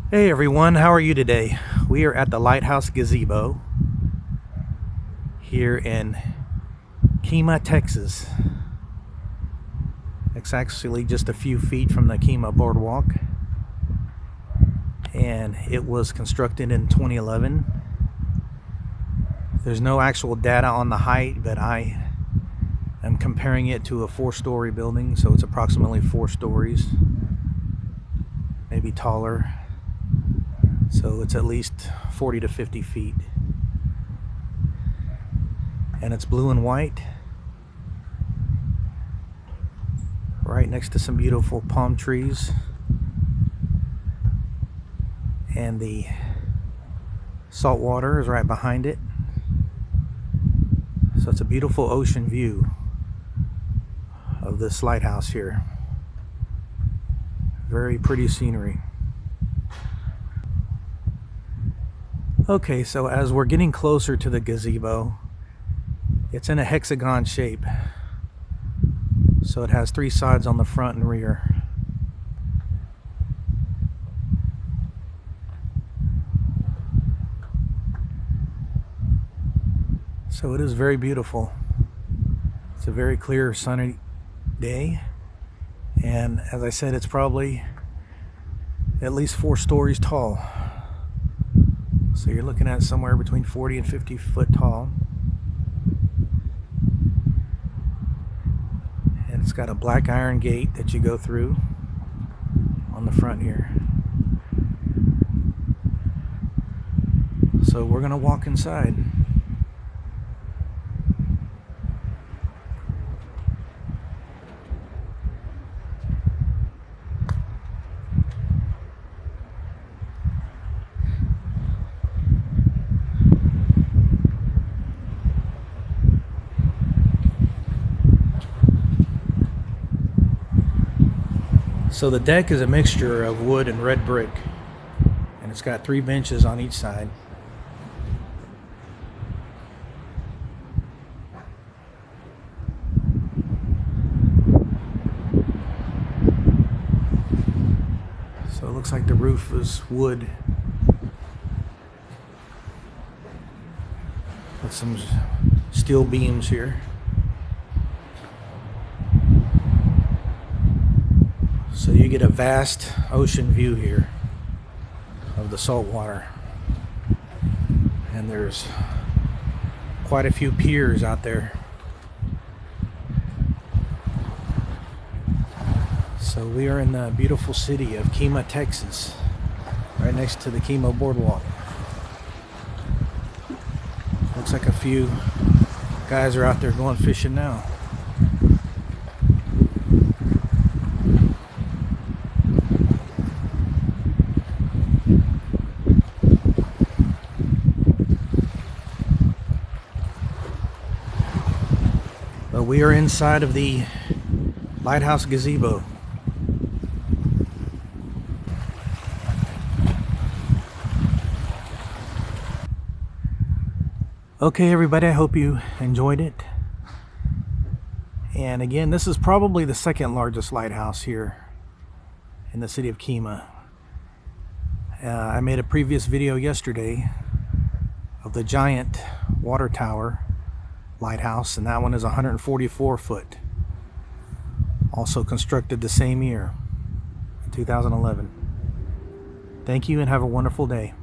Hey everyone, how are you today? We are at the Lighthouse Gazebo here in Kemah, Texas. It's actually just a few feet from the Kemah Boardwalk, and it was constructed in 2011. There's no actual data on the height, but I am comparing it to a 4-story building, so it's approximately 4 stories, maybe taller. So it's at least 40 to 50 feet. And it's blue and white, right next to some beautiful palm trees. And the salt water is right behind it. So it's a beautiful ocean view of this lighthouse here. Very pretty scenery. Okay, so as we're getting closer to the gazebo, it's in a hexagon shape. So it has 3 sides on the front and rear. So it is very beautiful. It's a very clear sunny day. And as I said, it's probably at least 4 stories tall. So you're looking at somewhere between 40 and 50 foot tall. And it's got a black iron gate that you go through on the front here. So we're gonna walk inside. So the deck is a mixture of wood and red brick, and it's got 3 benches on each side. So it looks like the roof is wood with some steel beams here. So you get a vast ocean view here of the salt water. And there's quite a few piers out there. So we are in the beautiful city of Kemah, Texas, right next to the Kemah Boardwalk. Looks like a few guys are out there going fishing now. But we are inside of the Lighthouse Gazebo. Okay everybody, I hope you enjoyed it. And again, this is probably the 2nd largest lighthouse here in the city of Kemah. I made a previous video yesterday of the giant water tower lighthouse, and that one is 144 foot. Also constructed the same year, 2011. Thank you and have a wonderful day.